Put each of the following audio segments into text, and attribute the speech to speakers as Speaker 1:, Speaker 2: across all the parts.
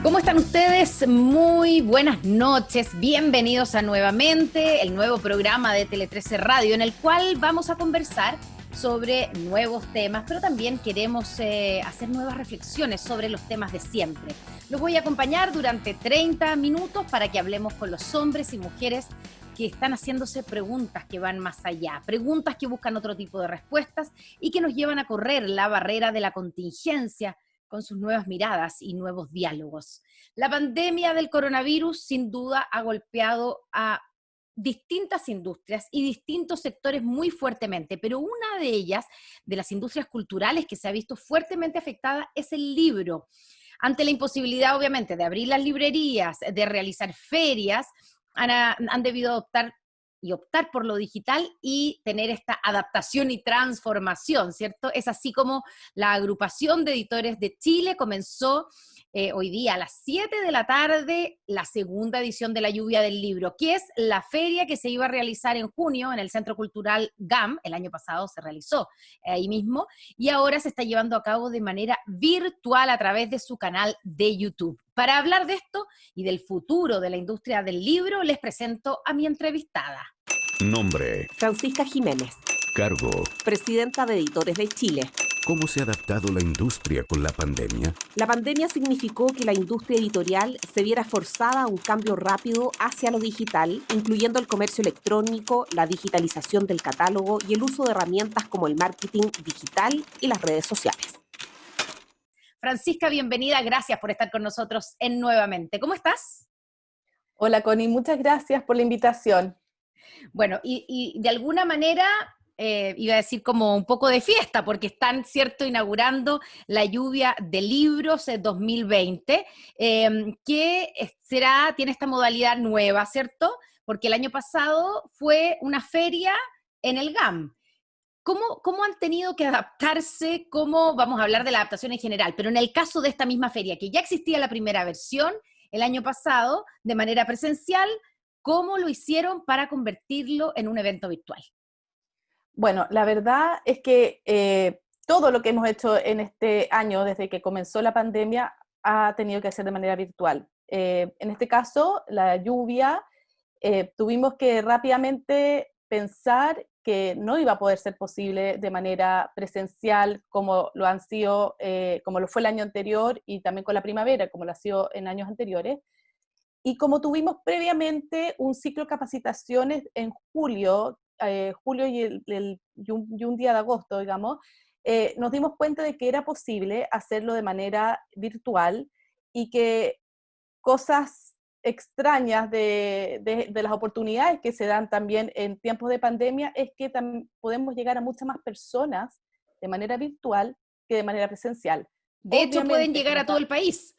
Speaker 1: ¿Cómo están ustedes? Muy buenas noches, bienvenidos a Nuevamente, el nuevo programa de Tele13 Radio, en el cual vamos a conversar sobre nuevos temas, pero también queremos hacer nuevas reflexiones sobre los temas de siempre. Los voy a acompañar durante 30 minutos para que hablemos con los hombres y mujeres que están haciéndose preguntas que van más allá, preguntas que buscan otro tipo de respuestas y que nos llevan a correr la barrera de la contingencia con sus nuevas miradas y nuevos diálogos. La pandemia del coronavirus sin duda ha golpeado a distintas industrias y distintos sectores muy fuertemente, pero una de ellas, de las industrias culturales que se ha visto fuertemente afectada, es el libro. Ante la imposibilidad, obviamente, de abrir las librerías, de realizar ferias, han debido optar por lo digital y tener esta adaptación y transformación, ¿cierto? Es así como la Agrupación de Editores de Chile comenzó hoy día a las 7 de la tarde la segunda edición de la Lluvia del Libro, que es la feria que se iba a realizar en junio en el Centro Cultural GAM, el año pasado se realizó ahí mismo, y ahora se está llevando a cabo de manera virtual a través de su canal de YouTube. Para hablar de esto y del futuro de la industria del libro, les presento a mi entrevistada.
Speaker 2: Nombre:
Speaker 3: Francisca Jiménez.
Speaker 2: Cargo:
Speaker 3: Presidenta de Editores de Chile.
Speaker 2: ¿Cómo se ha adaptado la industria con la pandemia?
Speaker 3: La pandemia significó que la industria editorial se viera forzada a un cambio rápido hacia lo digital, incluyendo el comercio electrónico, la digitalización del catálogo y el uso de herramientas como el marketing digital y las redes sociales.
Speaker 1: Francisca, bienvenida, gracias por estar con nosotros en Nuevamente. ¿Cómo estás?
Speaker 4: Hola Connie, muchas gracias por la invitación.
Speaker 1: Bueno, y de alguna manera, iba a decir como un poco de fiesta, porque están, ¿cierto?, inaugurando la Lluvia de Libros 2020, que tiene esta modalidad nueva, ¿cierto? Porque el año pasado fue una feria en el GAM. ¿Cómo han tenido que adaptarse? Vamos a hablar de la adaptación en general, pero en el caso de esta misma feria, que ya existía la primera versión el año pasado de manera presencial, ¿cómo lo hicieron para convertirlo en un evento virtual?
Speaker 4: Bueno, la verdad es que todo lo que hemos hecho en este año, desde que comenzó la pandemia, ha tenido que hacer de manera virtual. En este caso, la lluvia, tuvimos que rápidamente pensar que no iba a poder ser posible de manera presencial como lo han sido, como lo fue el año anterior y también con la primavera, como lo ha sido en años anteriores. Y como tuvimos previamente un ciclo de capacitaciones en julio y un día de agosto, digamos, nos dimos cuenta de que era posible hacerlo de manera virtual y que cosas extrañas de las oportunidades que se dan también en tiempos de pandemia es que podemos llegar a muchas más personas de manera virtual que de manera presencial.
Speaker 1: De hecho, pueden llegar a todo el país.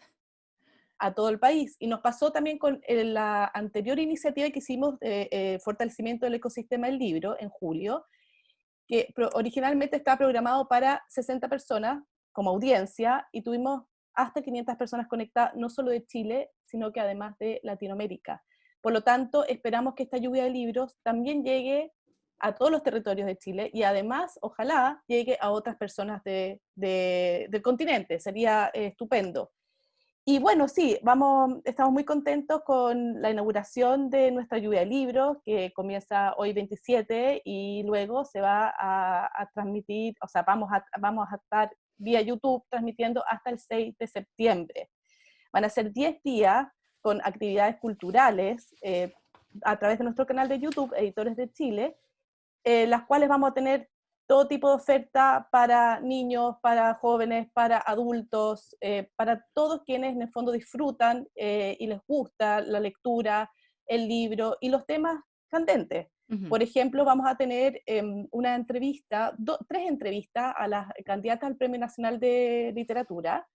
Speaker 4: A todo el país. Y nos pasó también con la anterior iniciativa que hicimos de fortalecimiento del ecosistema del libro en julio, que originalmente estaba programado para 60 personas como audiencia y tuvimos hasta 500 personas conectadas, no solo de Chile, sino que además de Latinoamérica. Por lo tanto, esperamos que esta lluvia de libros también llegue a todos los territorios de Chile y además, ojalá, llegue a otras personas del continente. Sería estupendo. Y bueno, sí, estamos muy contentos con la inauguración de nuestra lluvia de libros, que comienza hoy 27 y luego se va a transmitir, o sea, vamos a estar vía YouTube transmitiendo hasta el 6 de septiembre. Van a ser 10 días con actividades culturales a través de nuestro canal de YouTube, Editores de Chile, las cuales vamos a tener todo tipo de oferta para niños, para jóvenes, para adultos, para todos quienes en el fondo disfrutan y les gusta la lectura, el libro y los temas candentes.
Speaker 1: Uh-huh.
Speaker 4: Por ejemplo, vamos a tener una entrevista, 3 entrevistas a las candidatas al Premio Nacional de Literatura,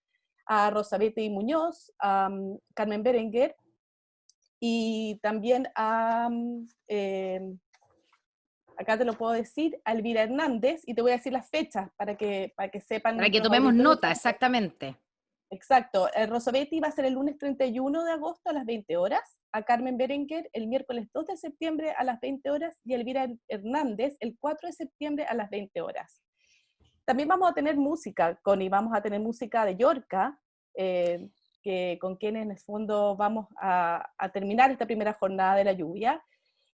Speaker 4: a Rosabete Muñoz, a Carmen Berenguer y también a... acá te lo puedo decir, a Elvira Hernández, y te voy a decir las fechas para que sepan.
Speaker 1: Para que tomemos nota, exactamente.
Speaker 4: Exacto, Rosabetti va a ser el lunes 31 de agosto a las 20 horas, a Carmen Berenguer el miércoles 2 de septiembre a las 20 horas, y a Elvira Hernández el 4 de septiembre a las 20 horas. También vamos a tener música, Connie, vamos a tener música de Yorca, que con quienes en el fondo vamos a terminar esta primera jornada de la lluvia.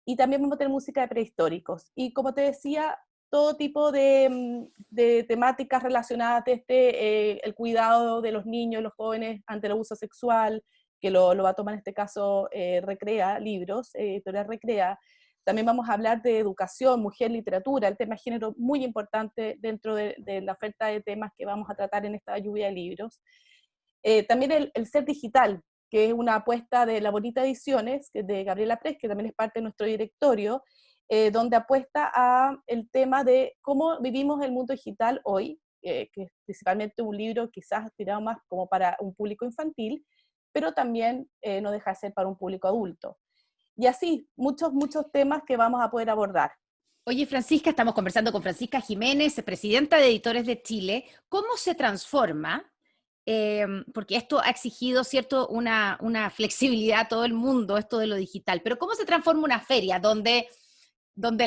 Speaker 4: Y también vamos a tener música de prehistóricos. Y como te decía, todo tipo de temáticas relacionadas desde el cuidado de los niños y los jóvenes ante el abuso sexual, que lo va a tomar en este caso Recrea Libros, editorial Recrea. También vamos a hablar de educación, mujer, literatura, el tema de género muy importante dentro de la oferta de temas que vamos a tratar en esta lluvia de libros. También el ser digital, que es una apuesta de La Bonita Ediciones, que es de Gabriela Press, que también es parte de nuestro directorio, donde apuesta a el tema de cómo vivimos el mundo digital hoy, que es principalmente un libro quizás tirado más como para un público infantil, pero también no deja de ser para un público adulto. Y así, muchos temas que vamos a poder abordar.
Speaker 1: Oye, Francisca, estamos conversando con Francisca Jiménez, presidenta de Editores de Chile. ¿Cómo se transforma? Porque esto ha exigido, ¿cierto?, una flexibilidad a todo el mundo, esto de lo digital. Pero ¿cómo se transforma una feria donde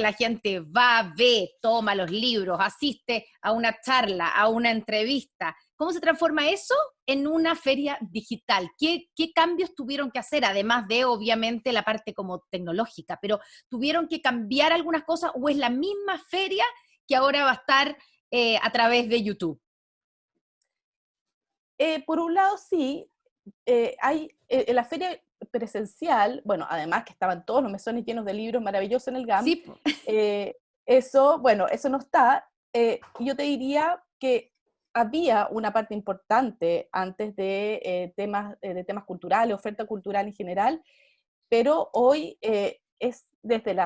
Speaker 1: la gente va, ve, toma los libros, asiste a una charla, a una entrevista? ¿Cómo se transforma eso en una feria digital? ¿Qué cambios tuvieron que hacer, además de, obviamente, la parte como tecnológica? Pero ¿tuvieron que cambiar algunas cosas o es la misma feria que ahora va a estar a través de YouTube?
Speaker 4: Por un lado, sí, hay en la feria presencial, bueno, además que estaban todos los mesones llenos de libros maravillosos en el GAM,
Speaker 1: Sí, po.
Speaker 4: eso, bueno, eso no está. Yo te diría que había una parte importante antes de temas culturales, oferta cultural en general, pero hoy es desde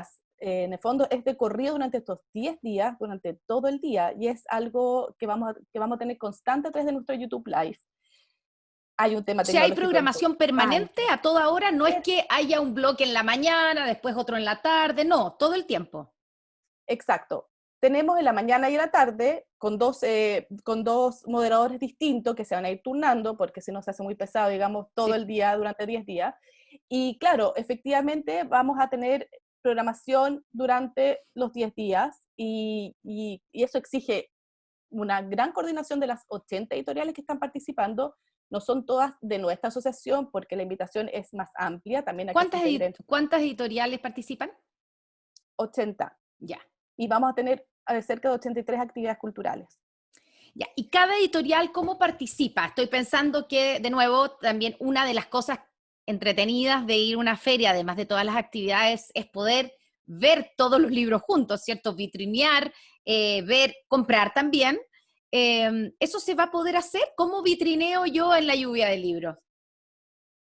Speaker 4: en el fondo es de corrido durante estos 10 días, durante todo el día, y es algo que vamos a tener constante a través de nuestro YouTube Live. Hay un tema
Speaker 1: O sea, hay
Speaker 4: tecnológico
Speaker 1: programación permanente
Speaker 4: importante.
Speaker 1: a toda hora, no es
Speaker 4: Es-
Speaker 1: que haya un bloque en la mañana, después otro en la tarde, no, todo el tiempo.
Speaker 4: Exacto. Tenemos en la mañana y en la tarde con dos moderadores distintos que se van a ir turnando, porque si no se hace muy pesado, digamos, todo
Speaker 1: Sí.
Speaker 4: el día durante 10 días. Y claro, efectivamente vamos a tener programación durante los 10 días y eso exige una gran coordinación de las 80 editoriales que están participando. No son todas de nuestra asociación porque la invitación es más amplia, también aquí se integren
Speaker 1: ¿Cuántas editoriales participan?
Speaker 4: 80
Speaker 1: Ya,
Speaker 4: y vamos a tener cerca de 83 actividades culturales.
Speaker 1: ya. ¿Y cada editorial cómo participa? Estoy pensando que, de nuevo, también una de las cosas entretenidas de ir a una feria, además de todas las actividades, es poder ver todos los libros juntos, ¿cierto? Vitrinear, ver, comprar también. ¿Eso se va a poder hacer? ¿Cómo vitrineo yo en la lluvia de libros?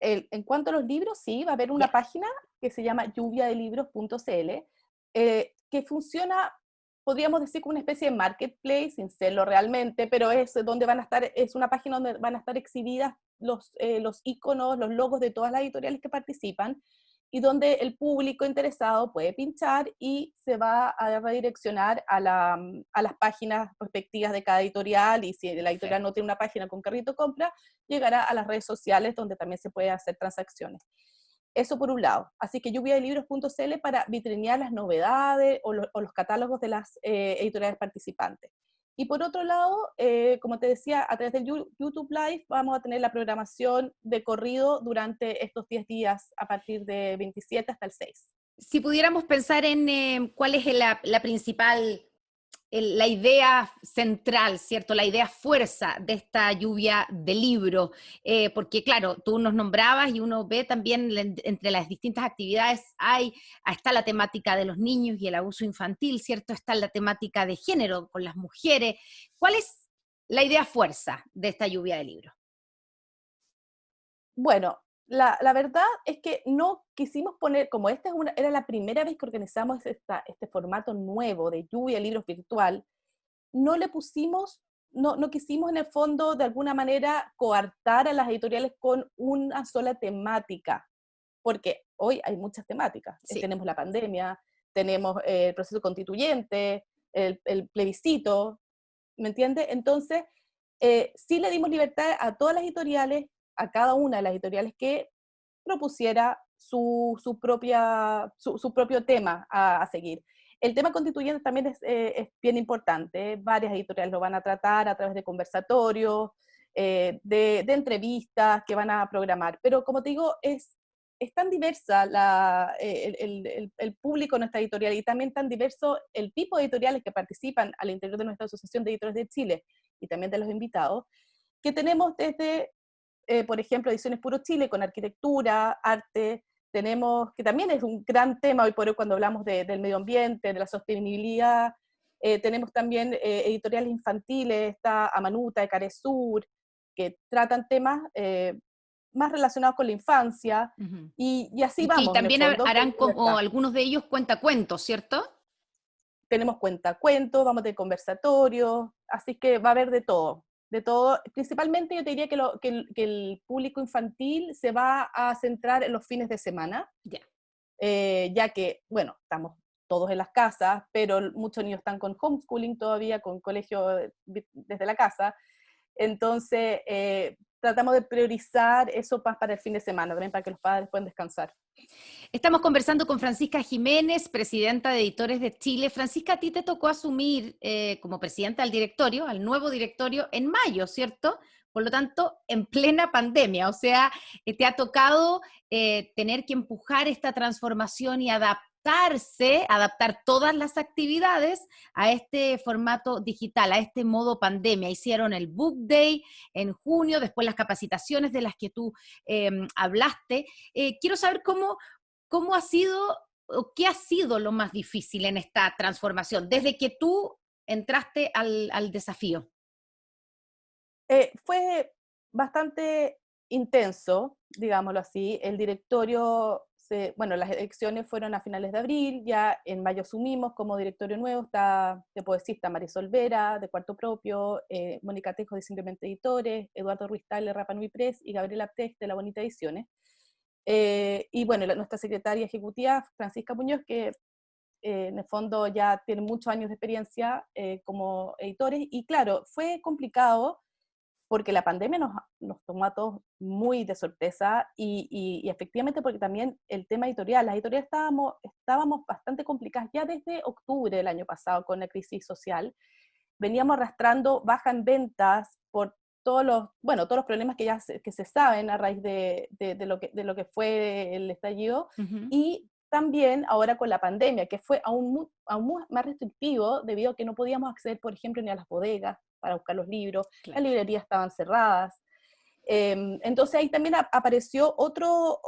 Speaker 4: En cuanto a los libros, sí, va a haber una
Speaker 1: Ya.
Speaker 4: página que se llama lluviadelibros.cl, que funciona, podríamos decir, como una especie de marketplace, sin serlo realmente, pero es donde es una página donde van a estar exhibidas los iconos, los logos de todas las editoriales que participan, y donde el público interesado puede pinchar y se va a redireccionar a las páginas respectivas de cada editorial, y si la editorial no tiene una página con carrito compra, llegará a las redes sociales donde también se puede hacer transacciones. Eso por un lado. Así que lluviadelibros.cl para vitrinear las novedades o los catálogos de las editoriales participantes. Y por otro lado, como te decía, a través del YouTube Live vamos a tener la programación de corrido durante estos 10 días a partir de 27 hasta el 6.
Speaker 1: Si pudiéramos pensar en cuál es la principal, la idea central, ¿cierto? La idea fuerza de esta lluvia de libros, porque claro, tú nos nombrabas y uno ve también entre las distintas actividades está la temática de los niños y el abuso infantil, ¿cierto? Está la temática de género con las mujeres. ¿Cuál es la idea fuerza de esta lluvia de libros?
Speaker 4: Bueno, la verdad es que no quisimos poner, como era la primera vez que organizamos este formato nuevo de lluvia de libros virtual, no le pusimos, no quisimos en el fondo de alguna manera coartar a las editoriales con una sola temática, porque hoy hay muchas temáticas.
Speaker 1: Sí.
Speaker 4: Tenemos la pandemia, tenemos el proceso constituyente, el plebiscito, ¿me entiendes? Entonces, sí le dimos libertad a todas las editoriales, a cada una de las editoriales que propusiera su propio tema a seguir. El tema constituyente también es bien importante. Varias editoriales lo van a tratar a través de conversatorios. de entrevistas que van a programar. Pero como te digo, es tan diversa el público de nuestra editorial y también tan diverso el tipo de editoriales que participan al interior de nuestra Asociación de Editores de Chile y también de los invitados, que tenemos desde, por ejemplo, Ediciones Puro Chile con arquitectura, arte, tenemos, que también es un gran tema hoy por hoy cuando hablamos del medio ambiente, de la sostenibilidad. Tenemos también editoriales infantiles, está Amanuta, de Caresur, que tratan temas más relacionados con la infancia,
Speaker 1: Ujú.
Speaker 4: y así
Speaker 1: Y que
Speaker 4: vamos, en el
Speaker 1: también
Speaker 4: fondo, con
Speaker 1: harán como
Speaker 4: libertad.
Speaker 1: algunos de ellos cuentacuentos, ¿cierto?
Speaker 4: Tenemos cuentacuentos, vamos a tener conversatorios, así que va a haber de todo. De todo, principalmente yo te diría que el público infantil se va a centrar en los fines de semana,
Speaker 1: Ya.
Speaker 4: ya que, bueno, estamos todos en las casas, pero muchos niños están con homeschooling todavía, con colegio desde la casa, entonces tratamos de priorizar eso más para el fin de semana, también para que los padres puedan descansar.
Speaker 1: Estamos conversando con Francisca Jiménez, presidenta de Editores de Chile. Francisca, a ti te tocó asumir como presidenta del directorio, al nuevo directorio, en mayo, ¿cierto? Por lo tanto, en plena pandemia, o sea, te ha tocado tener que empujar esta transformación y adaptar todas las actividades a este formato digital, a este modo pandemia. Hicieron el Book Day en junio, después las capacitaciones de las que tú hablaste. Quiero saber cómo ha sido o qué ha sido lo más difícil en esta transformación, desde que tú entraste al desafío.
Speaker 4: Fue bastante intenso, digámoslo así. El directorio, bueno, las elecciones fueron a finales de abril, ya en mayo asumimos como directorio nuevo, está, te puedo decir, está Marisol Vera, de Cuarto Propio, Mónica Tejo, de Simplemente Editores, Eduardo Ruiz Tal, de Rapa Nui Press, y Gabriela Aptex, de La Bonita Ediciones. Y bueno, nuestra secretaria ejecutiva, Francisca Muñoz, que en el fondo ya tiene muchos años de experiencia como editores, y claro, fue complicado porque la pandemia nos tomó a todos muy de sorpresa y efectivamente porque también el tema editorial, las editoriales estábamos bastante complicadas ya desde octubre del año pasado con la crisis social, veníamos arrastrando baja en ventas por todos los problemas que se saben a raíz de lo que fue el estallido,
Speaker 1: Ujú.
Speaker 4: y también ahora con la pandemia, que fue aún más restrictivo debido a que no podíamos acceder, por ejemplo, ni a las bodegas para buscar los libros, las
Speaker 1: Claro.
Speaker 4: librerías estaban cerradas. Entonces ahí también apareció otro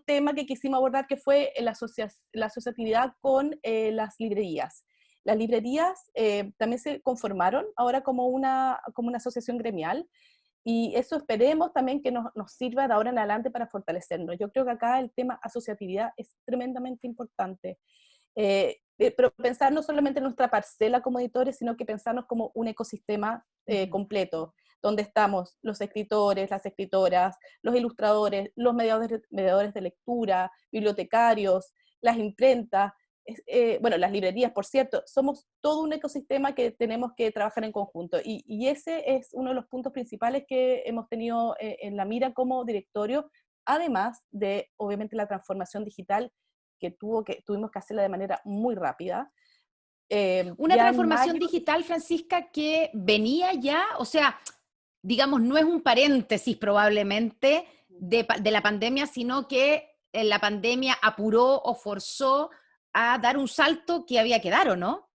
Speaker 4: tema que quisimos abordar, que fue la asociatividad con las librerías. Las librerías también se conformaron ahora como una asociación gremial, y eso esperemos también que nos sirva de ahora en adelante para fortalecernos. Yo creo que acá el tema asociatividad es tremendamente importante. Pero pensar no solamente en nuestra parcela como editores, sino que pensarnos como un ecosistema
Speaker 1: Ujú.
Speaker 4: completo, donde estamos los escritores, las escritoras, los ilustradores, los mediadores de lectura, bibliotecarios, las imprentas, bueno, las librerías, por cierto, somos todo un ecosistema que tenemos que trabajar en conjunto. Y ese es uno de los puntos principales que hemos tenido en la mira como directorio, además de, obviamente, la transformación digital que tuvimos que hacerla de manera muy rápida.
Speaker 1: Una
Speaker 4: Ya en mayo,
Speaker 1: transformación digital, Francisca, que venía ya, o sea, digamos, no es un paréntesis probablemente de la pandemia, sino que la pandemia apuró o forzó a dar un salto que había que dar, ¿o no?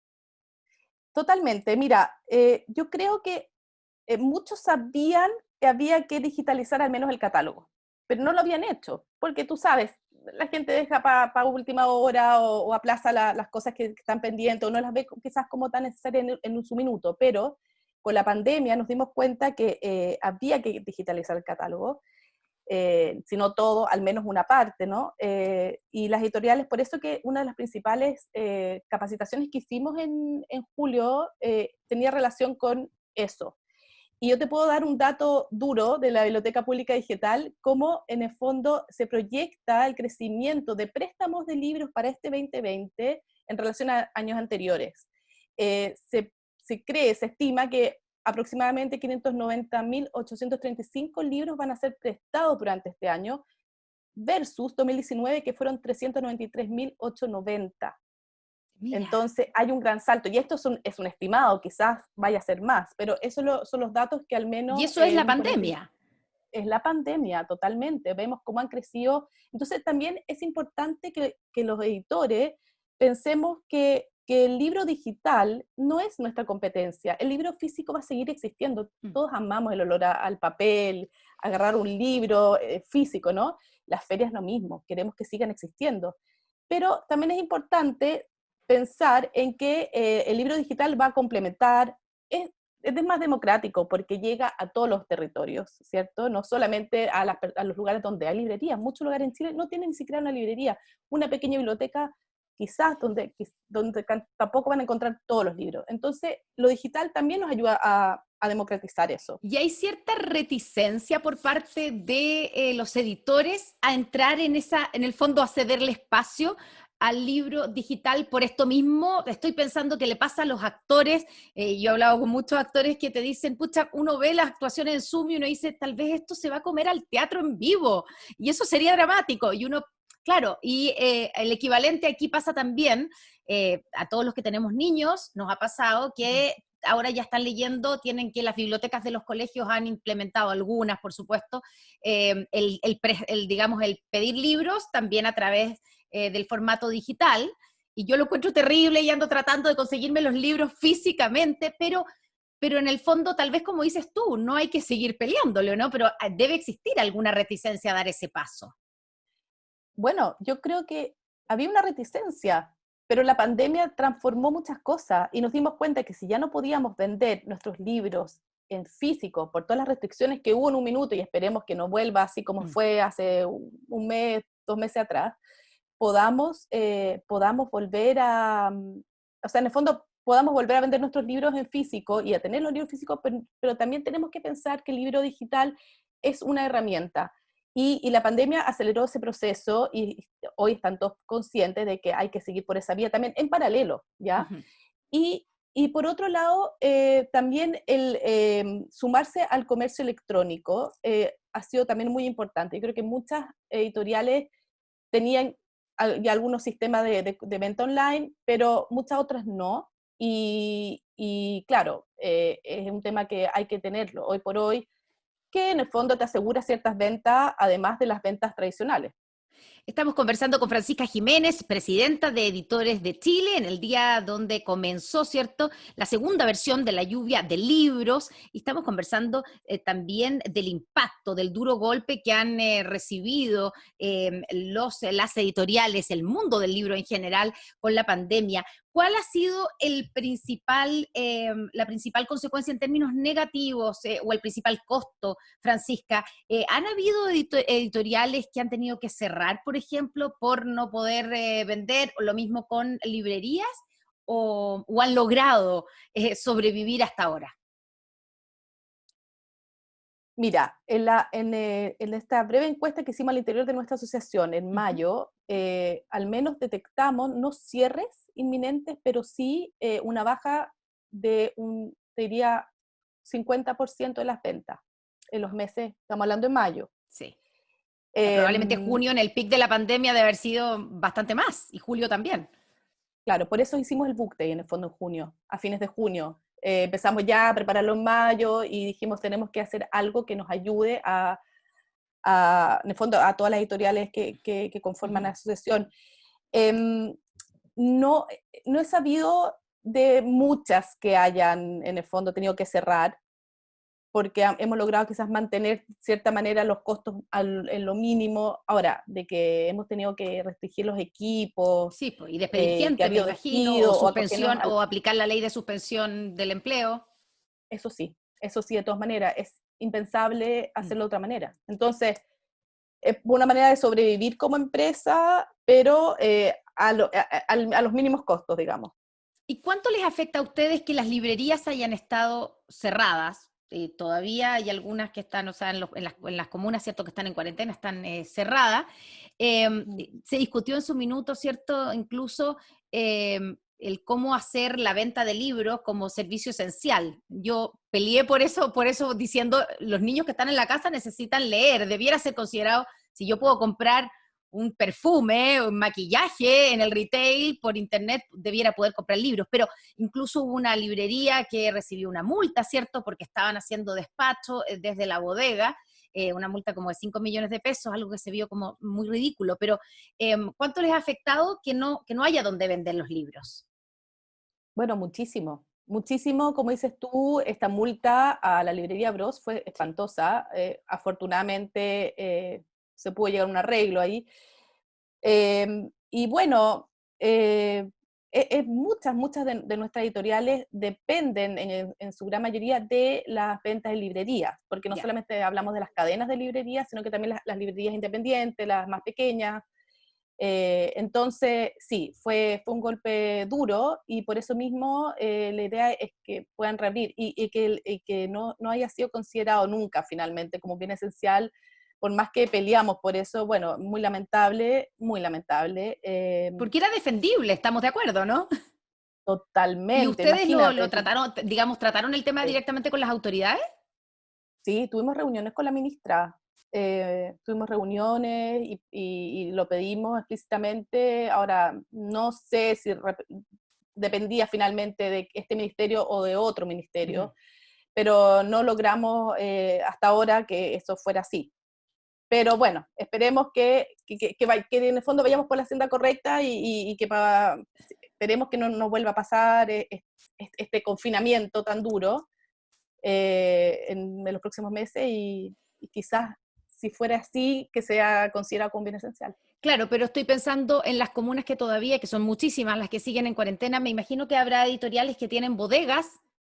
Speaker 4: totalmente. Mira, yo creo que muchos sabían que había que digitalizar al menos el catálogo, pero no lo habían hecho, porque tú sabes, la gente deja para última hora o aplaza las cosas que están pendientes o no las ve quizás como tan necesarias en su minuto, pero con la pandemia nos dimos cuenta que había que digitalizar el catálogo, si no todo, al menos una parte, ¿no? Y las editoriales, por eso que una de las principales capacitaciones que hicimos en julio tenía relación con eso. Y yo te puedo dar un dato duro de la Biblioteca Pública Digital, cómo en el fondo se proyecta el crecimiento de préstamos de libros para este 2020 en relación a años anteriores. Se estima que aproximadamente 590.835 libros van a ser prestados durante este año, versus 2019, que fueron 393.890.
Speaker 1: Mira.
Speaker 4: Entonces hay un gran salto, y esto es un estimado, quizás vaya a ser más, pero esos son los datos que al
Speaker 1: Y
Speaker 4: menos
Speaker 1: eso es la
Speaker 4: nos ponen.
Speaker 1: pandemia.
Speaker 4: Es la pandemia, totalmente. Vemos cómo han crecido. Entonces también es importante que los editores pensemos que el libro digital no es nuestra competencia. El libro físico va a seguir existiendo.
Speaker 1: Mm.
Speaker 4: Todos amamos el olor al papel, agarrar un libro físico, ¿no? Las ferias lo mismo, queremos que sigan existiendo. Pero también es importante pensar en que el libro digital va a complementar, es más democrático porque llega a todos los territorios, ¿cierto? No solamente a los lugares donde hay librerías. Muchos lugares en Chile no tienen ni siquiera una librería, una pequeña biblioteca quizás donde tampoco van a encontrar todos los libros. Entonces, lo digital también nos ayuda a democratizar eso.
Speaker 1: Y hay cierta reticencia por parte de los editores a entrar en el fondo, a cederle espacio al libro digital por esto mismo. Estoy pensando que le pasa a los actores. Yo he hablado con muchos actores que te dicen, pucha, uno ve las actuaciones en Zoom y uno dice, tal vez esto se va a comer al teatro en vivo, y eso sería dramático. Y uno, claro, y el equivalente aquí pasa también, a todos los que tenemos niños, nos ha pasado que ahora ya están leyendo, tienen que las bibliotecas de los colegios han implementado algunas, por supuesto, digamos, el pedir libros también a través del formato digital, y yo lo encuentro terrible y ando tratando de conseguirme los libros físicamente, pero en el fondo, tal vez como dices tú, no hay que seguir peleándolo, ¿no? Pero debe existir alguna reticencia a dar ese paso.
Speaker 4: Bueno, yo creo que había una reticencia, pero la pandemia transformó muchas cosas y nos dimos cuenta que si ya no podíamos vender nuestros libros en físico por todas las restricciones que hubo en un minuto, y esperemos que no vuelva así como fue hace un mes, 2 meses atrás, podamos volver o sea, en el fondo podamos volver a vender nuestros libros en físico y a tener los libros físicos, pero también tenemos que pensar que el libro digital es una herramienta. Y la pandemia aceleró ese proceso y hoy están todos conscientes de que hay que seguir por esa vía también en paralelo, ¿ya?
Speaker 1: Uh-huh.
Speaker 4: Y por otro lado, también el sumarse al comercio electrónico ha sido también muy importante. Yo creo que muchas editoriales tenían ya algunos sistemas de venta online, pero muchas otras no. Y claro, es un tema que hay que tenerlo hoy por hoy, que en el fondo te asegura ciertas ventas, además de las ventas tradicionales.
Speaker 1: Estamos conversando con Francisca Jiménez, presidenta de Editores de Chile, en el día donde comenzó, ¿cierto?, la segunda versión de la lluvia de libros, y estamos conversando también del impacto, del duro golpe que han recibido las editoriales, el mundo del libro en general, con la pandemia. ¿Cuál ha sido la principal consecuencia en términos negativos o el principal costo, Francisca? ¿Han habido editoriales que han tenido que cerrar, por ejemplo, por no poder vender, o lo mismo con librerías, o han logrado sobrevivir hasta ahora?
Speaker 4: Mira, en esta breve encuesta que hicimos al interior de nuestra asociación en mayo, al menos detectamos no cierres inminentes, pero sí una baja de te diría, 50% de las ventas en los meses, estamos hablando de mayo.
Speaker 1: Sí. Probablemente
Speaker 4: Em,
Speaker 1: junio, en el pic de la pandemia, debe haber sido bastante más, y julio también.
Speaker 4: Claro, por eso hicimos el Book Day en el fondo en junio, a fines de junio. Empezamos ya a prepararlo en mayo y dijimos tenemos que hacer algo que nos ayude en el fondo, a todas las editoriales que conforman la asociación. No, no he sabido de muchas que hayan en el fondo tenido que cerrar, porque hemos logrado quizás mantener de cierta manera los costos en lo mínimo. Ahora, de que hemos tenido que restringir los equipos,
Speaker 1: Sí, pues, y despedir
Speaker 4: que ha
Speaker 1: gente, me
Speaker 4: habido
Speaker 1: imagino,
Speaker 4: despido
Speaker 1: o
Speaker 4: o acogernos
Speaker 1: suspensión, o aplicar la ley de suspensión del empleo.
Speaker 4: eso sí, de todas maneras, es impensable hacerlo de otra manera. Entonces, es una manera de sobrevivir como empresa, pero a los mínimos costos, digamos.
Speaker 1: ¿Y cuánto les afecta a ustedes que las librerías hayan estado cerradas? Todavía hay algunas que están, o sea, en las comunas, ¿cierto?, que están en cuarentena, están cerradas. Se discutió en su minuto, ¿cierto?, incluso el cómo hacer la venta de libros como servicio esencial. Yo peleé por eso diciendo, los niños que están en la casa necesitan leer, debiera ser considerado, si yo puedo comprar un perfume, un maquillaje en el retail, por internet debiera poder comprar libros, pero incluso hubo una librería que recibió una multa, ¿cierto? Porque estaban haciendo despacho desde la bodega, una multa como de 5 millones de pesos, algo que se vio como muy ridículo, pero ¿cuánto les ha afectado que no haya donde vender los libros?
Speaker 4: Bueno, muchísimo. Muchísimo, como dices tú, esta multa a la librería Bros fue espantosa. Afortunadamente se pudo llegar a un arreglo ahí. Y bueno, muchas de nuestras editoriales dependen en su gran mayoría de las ventas en librerías, porque no
Speaker 1: Ya.
Speaker 4: solamente hablamos de las cadenas de librerías, sino que también las librerías independientes, las más pequeñas. Entonces, sí, fue un golpe duro y por eso mismo la idea es que puedan reabrir y que no haya sido considerado nunca finalmente como bien esencial, por más que peleamos por eso, bueno, muy lamentable, muy lamentable.
Speaker 1: Porque era defendible, estamos de acuerdo, ¿no? ¿Y
Speaker 4: Totalmente,
Speaker 1: ustedes lo
Speaker 4: imagínate.
Speaker 1: trataron, digamos, trataron el tema
Speaker 4: Sí,
Speaker 1: directamente con las autoridades?
Speaker 4: sí, tuvimos reuniones con la ministra, tuvimos reuniones y lo pedimos explícitamente. Ahora, no sé si dependía finalmente de este ministerio o de otro
Speaker 1: Ujú.
Speaker 4: ministerio, pero no logramos hasta ahora que eso fuera así. Pero bueno, esperemos que en el fondo vayamos por la senda correcta y que esperemos que no vuelva a pasar este confinamiento tan duro en los próximos meses y quizás si fuera así, que sea considerado como bien esencial.
Speaker 1: Claro, pero estoy pensando en las comunas que todavía, que son muchísimas las que siguen en cuarentena, me imagino que habrá editoriales que tienen bodegas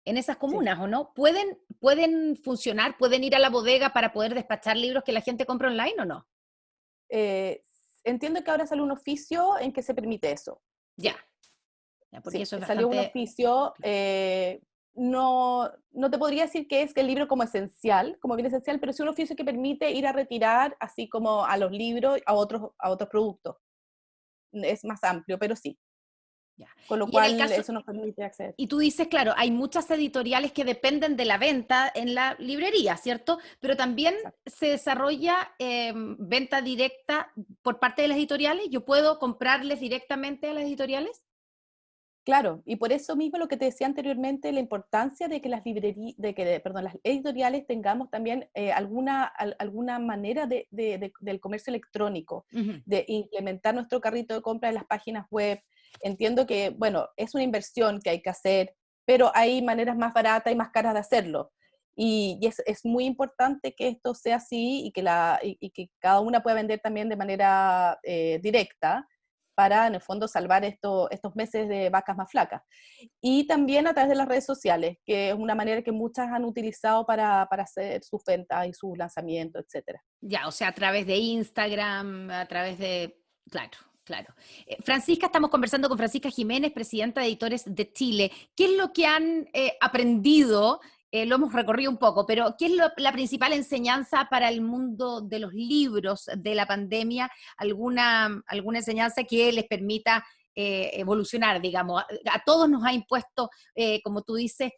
Speaker 1: en esas
Speaker 4: Sí.
Speaker 1: comunas, ¿o no? ¿Pueden funcionar? ¿Pueden ir a la bodega para poder despachar libros que la gente compra online o no?
Speaker 4: Eh, Entiendo que ahora sale un oficio en que se permite eso.
Speaker 1: Ya,
Speaker 4: Sí,
Speaker 1: ya, porque
Speaker 4: sí,
Speaker 1: eso es
Speaker 4: salió un
Speaker 1: bastante...
Speaker 4: oficio.
Speaker 1: Claro.
Speaker 4: No te podría decir que es el libro como esencial, como bien esencial, pero sí un oficio que permite ir a retirar, así como a los libros, a otros productos. Es más amplio, pero sí.
Speaker 1: Ya.
Speaker 4: Con lo
Speaker 1: Y en el
Speaker 4: cual
Speaker 1: caso,
Speaker 4: eso nos permite acceder.
Speaker 1: y tú dices, claro, hay muchas editoriales que dependen de la venta en la librería, ¿cierto? Pero también
Speaker 4: Exacto.
Speaker 1: se desarrolla venta directa por parte de las editoriales. ¿Yo puedo comprarles directamente a las editoriales?
Speaker 4: Claro, y por eso mismo lo que te decía anteriormente, la importancia de que las librerías, perdón, las editoriales tengamos también alguna manera del comercio electrónico,
Speaker 1: Ujú.
Speaker 4: de implementar nuestro carrito de compra en las páginas web. Entiendo que, bueno, es una inversión que hay que hacer, pero hay maneras más baratas y más caras de hacerlo. Y es muy importante que esto sea así y que cada una pueda vender también de manera directa para, en el fondo, salvar estos meses de vacas más flacas. Y también a través de las redes sociales, que es una manera que muchas han utilizado para hacer sus ventas y sus lanzamientos, etcétera.
Speaker 1: Ya, o sea, a través de Instagram, a través de... Claro, claro. Francisca, estamos conversando con Francisca Jiménez, presidenta de Editores de Chile. ¿Qué es lo que han aprendido? Lo hemos recorrido un poco, pero ¿qué es la principal enseñanza para el mundo de los libros de la pandemia? ¿Alguna enseñanza que les permita evolucionar, digamos? A todos nos ha impuesto, como tú dices,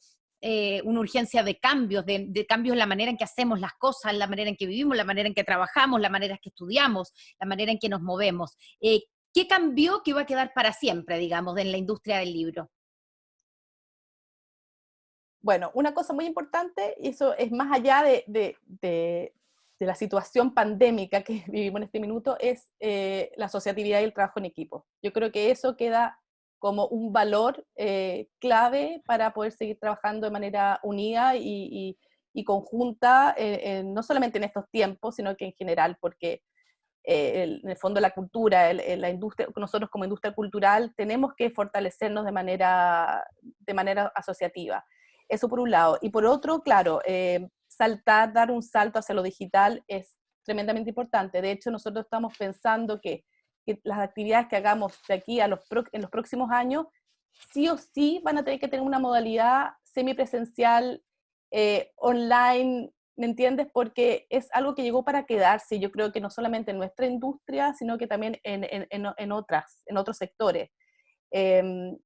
Speaker 1: una urgencia de cambios en la manera en que hacemos las cosas, la manera en que vivimos, la manera en que trabajamos, la manera en que estudiamos, la manera en que nos movemos. ¿Qué cambió que va a quedar para siempre, digamos, en la industria del libro?
Speaker 4: Bueno, una cosa muy importante, y eso es más allá de la situación pandémica que vivimos en este minuto, es la asociatividad y el trabajo en equipo. Yo creo que eso queda como un valor clave para poder seguir trabajando de manera unida y conjunta, no solamente en estos tiempos, sino que en general, porque en el fondo la cultura, la industria, nosotros como industria cultural tenemos que fortalecernos de manera asociativa. Eso por un lado. Y por otro, claro, dar un salto hacia lo digital es tremendamente importante. De hecho, nosotros estamos pensando que las actividades que hagamos de aquí en los próximos años, sí o sí van a tener que tener una modalidad semipresencial, online, ¿me entiendes? Porque es algo que llegó para quedarse, yo creo que no solamente en nuestra industria, sino que también en otros sectores.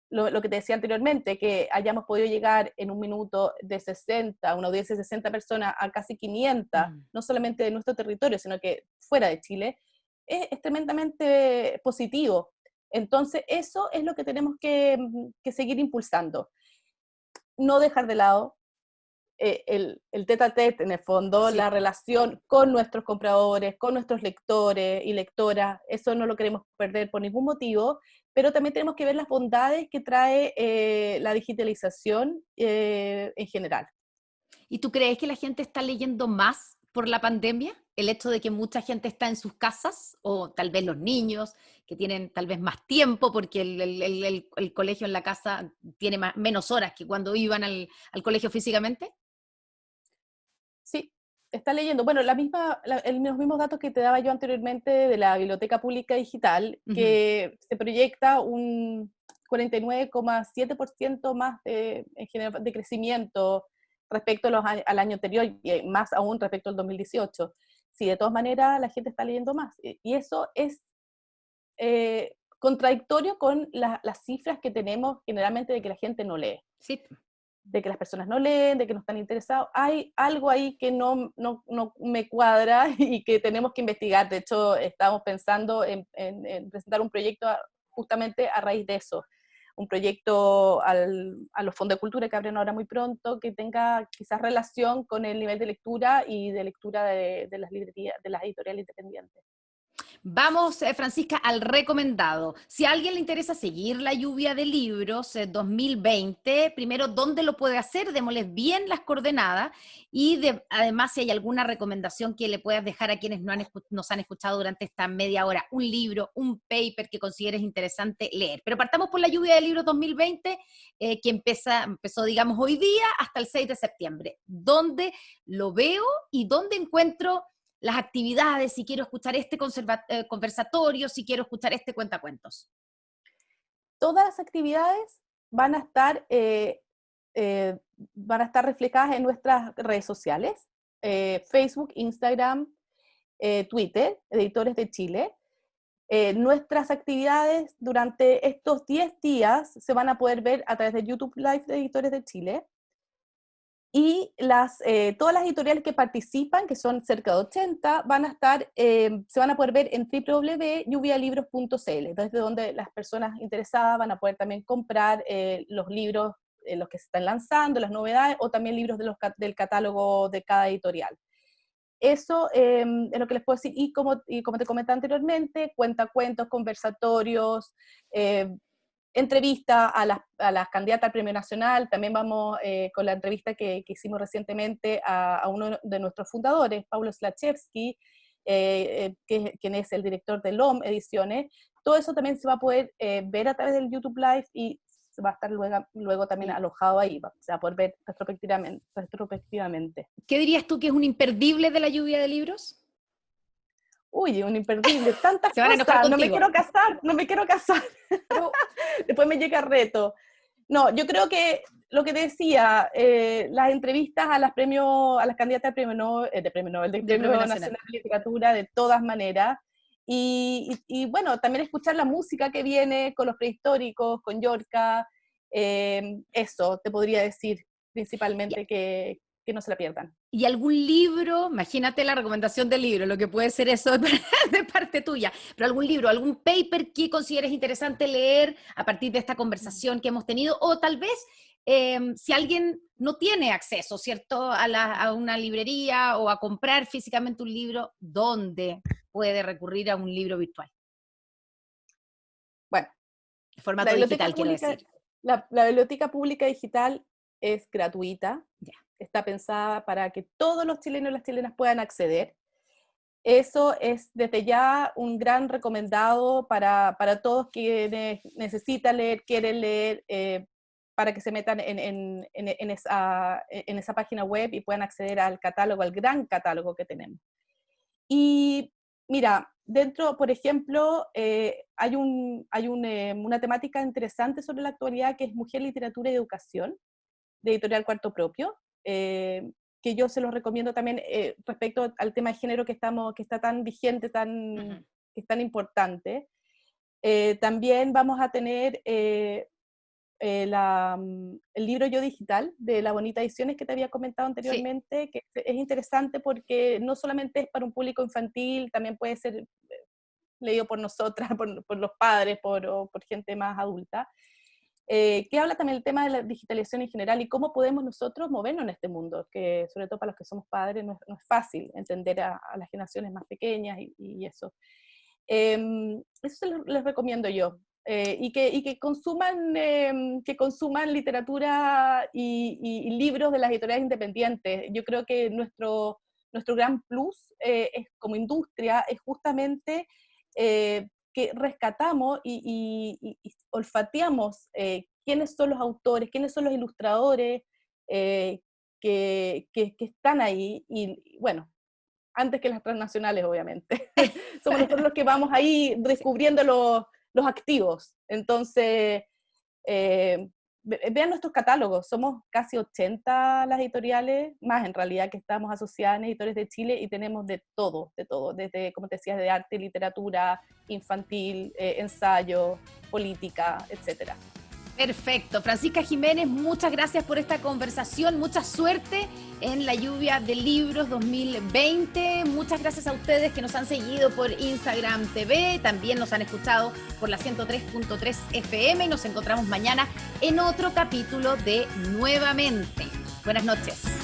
Speaker 4: Lo que te decía anteriormente, que hayamos podido llegar en un minuto de 60, una audiencia de 60 personas a casi 500,
Speaker 1: Mm.
Speaker 4: no solamente de nuestro territorio, sino que fuera de Chile, es tremendamente positivo. Entonces, eso es lo que tenemos que seguir impulsando. No dejar de lado el tete a tete, en el fondo,
Speaker 1: Sí.
Speaker 4: la relación con nuestros compradores, con nuestros lectores y lectoras, eso no lo queremos perder por ningún motivo, pero también tenemos que ver las bondades que trae la digitalización en general.
Speaker 1: ¿Y tú crees que la gente está leyendo más por la pandemia? El hecho de que mucha gente está en sus casas, o tal vez los niños, que tienen tal vez más tiempo, porque el colegio en la casa tiene menos horas que cuando iban al colegio físicamente.
Speaker 4: Sí, está leyendo. Bueno, los mismos datos que te daba yo anteriormente de la Biblioteca Pública Digital,
Speaker 1: Ujú.
Speaker 4: que se proyecta un 49,7% más en general de crecimiento respecto al año anterior, y más aún respecto al 2018. Sí, de todas maneras la gente está leyendo más. Y eso es contradictorio con las cifras que tenemos generalmente de que la gente no lee,
Speaker 1: Sí.
Speaker 4: de que las personas no leen, de que no están interesados. Hay algo ahí que no me cuadra y que tenemos que investigar. De hecho, estamos pensando en presentar un proyecto justamente a raíz de eso. Un proyecto a los fondos de cultura que abren ahora muy pronto, que tenga quizás relación con el nivel de lectura y de lectura de las librerías, de las editoriales independientes.
Speaker 1: Vamos, Francisca, al recomendado. Si a alguien le interesa seguir la lluvia de libros 2020, primero, ¿dónde lo puede hacer? Démosles bien las coordenadas y además si hay alguna recomendación que le puedas dejar a quienes nos han escuchado durante esta media hora, un libro, un paper que consideres interesante leer. Pero partamos por la lluvia de libros 2020, que empezó, digamos, hoy día hasta el 6 de septiembre. ¿Dónde lo veo y dónde encuentro las actividades, si quiero escuchar este conversatorio, si quiero escuchar este cuentacuentos?
Speaker 4: Todas las actividades van a estar, eh, van a estar reflejadas en nuestras redes sociales, Facebook, Instagram, Twitter, Editores de Chile. Nuestras actividades durante estos 10 días se van a poder ver a través de YouTube Live de Editores de Chile. Y todas las editoriales que participan, que son cerca de 80, se van a poder ver en www.lluvialibros.cl, desde donde las personas interesadas van a poder también comprar los libros, los que se están lanzando, las novedades, o también libros del catálogo de cada editorial. Eso es lo que les puedo decir. Y como te comenté anteriormente, cuentacuentos, conversatorios, entrevista a las candidatas al Premio Nacional. También vamos con la entrevista que hicimos recientemente a uno de nuestros fundadores, Paulo Slachewski, quien es el director de LOM Ediciones. Todo eso también se va a poder ver a través del YouTube Live y se va a estar luego también alojado ahí, se va a poder ver retrospectivamente.
Speaker 1: ¿Qué dirías tú que es un imperdible de la lluvia de libros?
Speaker 4: Uy, un imperdible, tantas
Speaker 1: Se van a enojar
Speaker 4: cosas, no me
Speaker 1: contigo.
Speaker 4: quiero casar, pero después me llega reto. No, yo creo que lo que te decía, las entrevistas a las candidatas del Premio Nobel, del
Speaker 1: Del
Speaker 4: Premio
Speaker 1: Premio
Speaker 4: Nacional
Speaker 1: Nacional.
Speaker 4: de Literatura, de todas maneras, y bueno, también escuchar la música que viene con los prehistóricos, con Yorka, eso te podría decir principalmente que no se la pierdan.
Speaker 1: Y algún libro, imagínate la recomendación del libro, lo que puede ser eso de parte tuya, pero algún libro, algún paper que consideres interesante leer a partir de esta conversación que hemos tenido, o tal vez si alguien no tiene acceso, ¿cierto?, a una librería o a comprar físicamente un libro, ¿dónde puede recurrir a un libro virtual?
Speaker 4: Bueno,
Speaker 1: Formato digital, quiero decir.
Speaker 4: La Biblioteca Pública Digital es gratuita,
Speaker 1: Ya.
Speaker 4: está pensada para que todos los chilenos y las chilenas puedan acceder. Eso es desde ya un gran recomendado para todos quienes necesitan leer, quieren leer, para que se metan en esa página web y puedan acceder al catálogo, al gran catálogo que tenemos. Y mira, dentro, por ejemplo, hay una temática interesante sobre la actualidad que es Mujer, Literatura y Educación, de Editorial Cuarto Propio, que yo se los recomiendo también respecto al tema de género que está tan vigente,
Speaker 1: Ujú.
Speaker 4: que es tan importante. También vamos a tener el libro Yo Digital, de La Bonita Ediciones, que te había comentado
Speaker 1: Sí.
Speaker 4: anteriormente, que es interesante porque no solamente es para un público infantil, también puede ser leído por nosotras, por los padres, o por gente más adulta, que habla también del tema de la digitalización en general y cómo podemos nosotros movernos en este mundo, que sobre todo para los que somos padres no es fácil entender a las generaciones más pequeñas y eso. Eso les recomiendo yo. Y que consuman literatura y libros de las editoriales independientes. Yo creo que nuestro gran plus es, como industria, es justamente que rescatamos y olfateamos quiénes son los autores, quiénes son los ilustradores que están ahí, y bueno, antes que las transnacionales, obviamente. Somos nosotros los que vamos ahí descubriendo los activos. Entonces, vean nuestros catálogos, somos casi 80 las editoriales, más en realidad, que estamos asociadas en Editores de Chile, y tenemos de todo, desde, como te decía, de arte, literatura, infantil, ensayo, política, etcétera.
Speaker 1: Perfecto. Francisca Jiménez, muchas gracias por esta conversación, mucha suerte en la lluvia de libros 2020. Muchas gracias a ustedes que nos han seguido por Instagram TV, también nos han escuchado por la 103.3 FM, y nos encontramos mañana en otro capítulo de Nuevamente. Buenas noches.